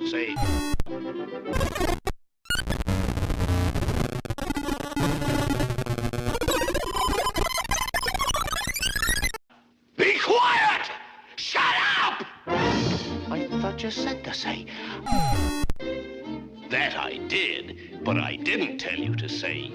say. Be quiet! Shut up! I thought you said to say. That I did, but I didn't tell you to say.